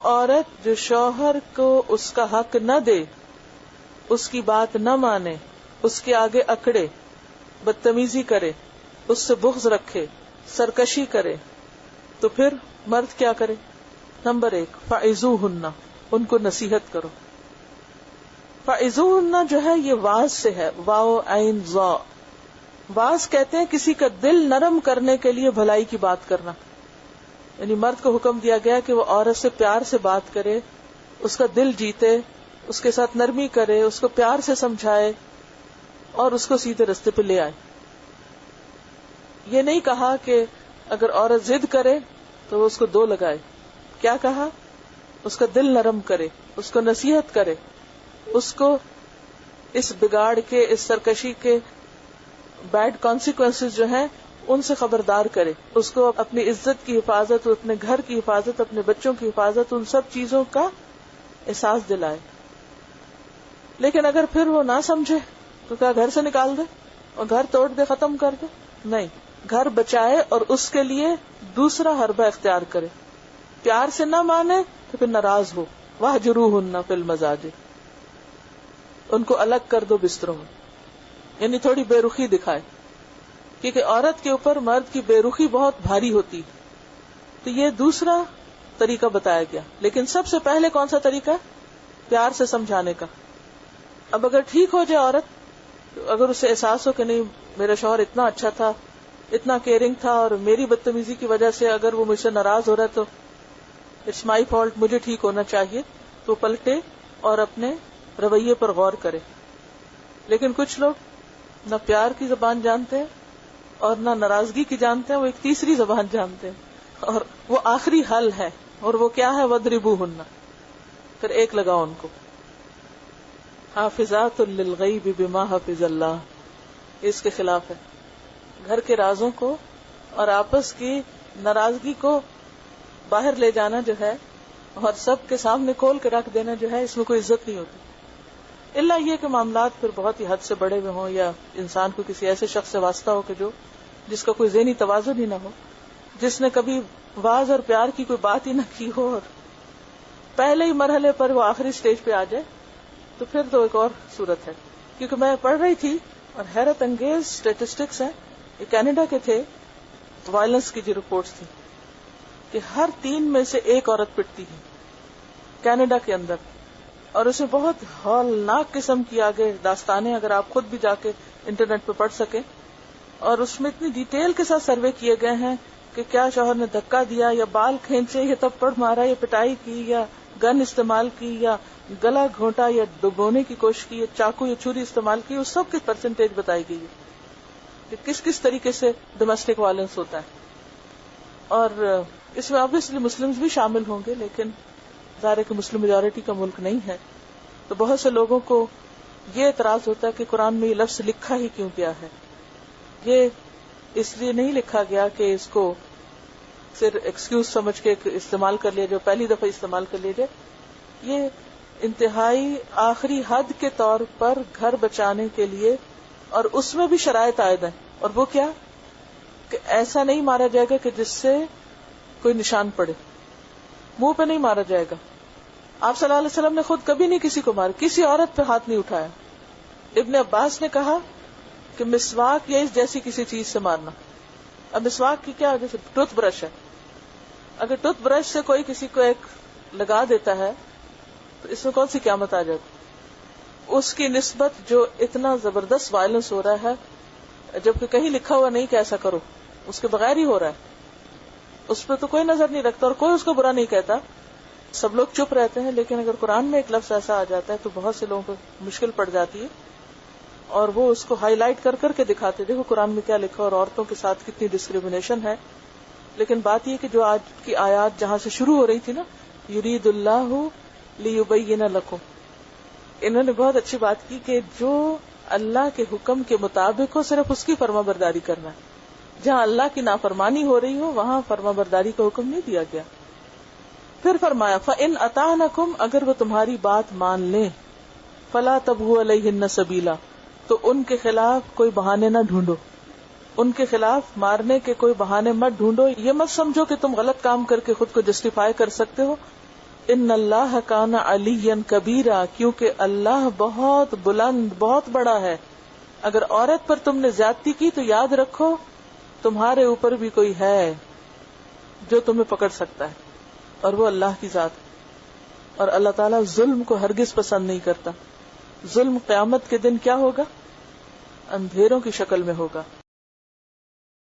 عورت جو شوہر کو اس کا حق نہ دے، اس کی بات نہ مانے، اس کے آگے اکڑے، بدتمیزی کرے، اس سے بغض رکھے، سرکشی کرے، تو پھر مرد کیا کرے؟ نمبر 1 فَعِظُوهُنَّ، ان کو نصیحت کرو. فَعِظُوهُنَّ جو ہے یہ واعظ سے ہے، واو عین ظا. واعظ کہتے ہیں کسی کا دل نرم کرنے کے لیے بھلائی کی بات کرنا. یعنی مرد کو حکم دیا گیا کہ وہ عورت سے پیار سے بات کرے، اس کا دل جیتے، اس کے ساتھ نرمی کرے، اس کو پیار سے سمجھائے اور اس کو سیدھے رستے پہ لے آئے. یہ نہیں کہا کہ اگر عورت ضد کرے تو وہ اس کو 2 لگائے. کیا کہا؟ اس کا دل نرم کرے، اس کو نصیحت کرے، اس کو اس بگاڑ کے، اس سرکشی کے بیڈ کانسیکوینسز جو ہیں ان سے خبردار کرے، اس کو اپنی عزت کی حفاظت، اپنے گھر کی حفاظت، اپنے بچوں کی حفاظت، ان سب چیزوں کا احساس دلائے. لیکن اگر پھر وہ نہ سمجھے تو کیا گھر سے نکال دے اور گھر توڑ دے، ختم کر دے؟ نہیں، گھر بچائے اور اس کے لیے دوسرا حربہ اختیار کرے. پیار سے نہ مانے تو پھر ناراض ہو. وَاهْجُرُوهُنَّ فِي الْمَضَاجِعِ، ان کو الگ کر دو بستروں میں، یعنی تھوڑی بے رخی دکھائے، کیونکہ عورت کے اوپر مرد کی بے رخی بہت بھاری ہوتی. تو یہ دوسرا طریقہ بتایا گیا. لیکن سب سے پہلے کون سا طریقہ؟ پیار سے سمجھانے کا. اب اگر ٹھیک ہو جائے عورت، اگر اسے احساس ہو کہ نہیں میرا شوہر اتنا اچھا تھا، اتنا کیئرنگ تھا، اور میری بدتمیزی کی وجہ سے اگر وہ مجھ سے ناراض ہو رہا ہے تو اٹس مائی فالٹ، مجھے ٹھیک ہونا چاہیے، تو پلٹے اور اپنے رویے پر غور کرے. لیکن کچھ لوگ نہ پیار کی زبان جانتے ہیں اور نہ ناراضگی کی جانتے ہیں، وہ ایک تیسری زبان جانتے ہیں، اور وہ آخری حل ہے، اور وہ کیا ہے؟ وَاضْرِبُوهُنَّ، پھر ایک لگاؤ ان کو. حافظات للغیب بما حفظ اللہ، اس کے خلاف ہے. گھر کے رازوں کو اور آپس کی ناراضگی کو باہر لے جانا جو ہے اور سب کے سامنے کھول کے رکھ دینا جو ہے، اس میں کوئی عزت نہیں ہوتی. الا یہ کہ معاملات پھر بہت ہی حد سے بڑے ہوئے ہوں، یا انسان کو کسی ایسے شخص سے واسطہ ہو کہ جس کا کوئی ذہنی توازن ہی نہ ہو، جس نے کبھی واز اور پیار کی کوئی بات ہی نہ کی ہو، اور پہلے ہی مرحلے پر وہ آخری سٹیج پہ آ جائے، تو پھر تو ایک اور صورت ہے. کیونکہ میں پڑھ رہی تھی اور حیرت انگیز سٹیٹسٹکس ہیں، یہ کینیڈا کے تھے، وائلنس کی جو رپورٹس تھی کہ ہر 3 میں سے 1 عورت پٹتی ہے کینیڈا کے اندر. اور اسے بہت ہولناک قسم کی آگے داستانیں، اگر آپ خود بھی جا کے انٹرنیٹ پہ پڑھ سکیں، اور اس میں اتنی ڈیٹیل کے ساتھ سروے کیے گئے ہیں کہ کیا شوہر نے دھکا دیا یا بال کھینچے یا تھپڑ مارا یا پٹائی کی یا گن استعمال کی یا گلا گھونٹا یا ڈبونے کی کوشش کی یا چاقو یا چھری استعمال کی، اس سب کی پرسنٹیج بتائی گئی ہے کہ کس کس طریقے سے ڈومیسٹک وائلنس ہوتا ہے. اور اس میں obviously مسلمز بھی شامل ہوں گے، لیکن ظاہر ہے کہ مسلم میجورٹی کا ملک نہیں ہے، تو بہت سے لوگوں کو یہ اعتراض ہوتا ہے کہ قرآن میں یہ لفظ لکھا ہی کیوں گیا ہے. یہ اس لیے نہیں لکھا گیا کہ اس کو صرف ایکسکیوز سمجھ کے استعمال کر لیا جائے، پہلی دفعہ استعمال کر لیا جائے. یہ انتہائی آخری حد کے طور پر گھر بچانے کے لیے، اور اس میں بھی شرائط عائد ہیں. اور وہ کیا؟ کہ ایسا نہیں مارا جائے گا کہ جس سے کوئی نشان پڑے، منہ پہ نہیں مارا جائے گا. آپ صلی اللہ علیہ وسلم نے خود کبھی نہیں کسی کو مارا، کسی عورت پہ ہاتھ نہیں اٹھایا. ابن عباس نے کہا کہ مسواک یا اس جیسی کسی چیز سے مارنا. اب مسواک کی کیا، جیسے ٹوتھ برش ہے، اگر ٹوتھ برش سے کوئی کسی کو ایک لگا دیتا ہے تو اس میں کون سی قیامت آ جاتی. اس کی نسبت جو اتنا زبردست وائلنس ہو رہا ہے، جبکہ کہیں لکھا ہوا نہیں کہ ایسا کرو، اس کے بغیر ہی ہو رہا ہے، اس پہ تو کوئی نظر نہیں رکھتا اور کوئی اس کو برا نہیں کہتا، سب لوگ چپ رہتے ہیں. لیکن اگر قرآن میں ایک لفظ ایسا آ جاتا ہے تو بہت سے لوگوں کو مشکل پڑ جاتی ہے، اور وہ اس کو ہائی لائٹ کر کر کے دکھاتے دیکھو قرآن میں کیا لکھا اور عورتوں کے ساتھ کتنی ڈسکریمنیشن ہے. لیکن بات یہ کہ جو آج کی آیات جہاں سے شروع ہو رہی تھی نا، یرید اللہ لیبین لکم، انہوں نے بہت اچھی بات کی کہ جو اللہ کے حکم کے مطابق ہو صرف اس کی فرما برداری کرنا ہے. جہاں اللہ کی نافرمانی ہو رہی ہو وہاں فرما برداری کا حکم نہیں دیا گیا. پھر فرمایا فَإِنْ أَطَعْنَكُمْ، اگر وہ تمہاری بات مان لیں، فَلَا تَبْغُوا عَلَيْهِنَّ سَبِيلًا، تو ان کے خلاف کوئی بہانے نہ ڈھونڈو، ان کے خلاف مارنے کے کوئی بہانے مت ڈھونڈو. یہ مت سمجھو کہ تم غلط کام کر کے خود کو جسٹیفائی کر سکتے ہو ان اللہ کان علیا کبیرا، کیونکہ اللہ بہت بلند بہت بڑا ہے. اگر عورت پر تم نے زیادتی کی تو یاد رکھو تمہارے اوپر بھی کوئی ہے جو تمہیں پکڑ سکتا ہے، اور وہ اللہ کی ذات ہے. اور اللہ تعالیٰ ظلم کو ہرگز پسند نہیں کرتا. ظلم قیامت کے دن کیا ہوگا؟ اندھیروں کی شکل میں ہوگا.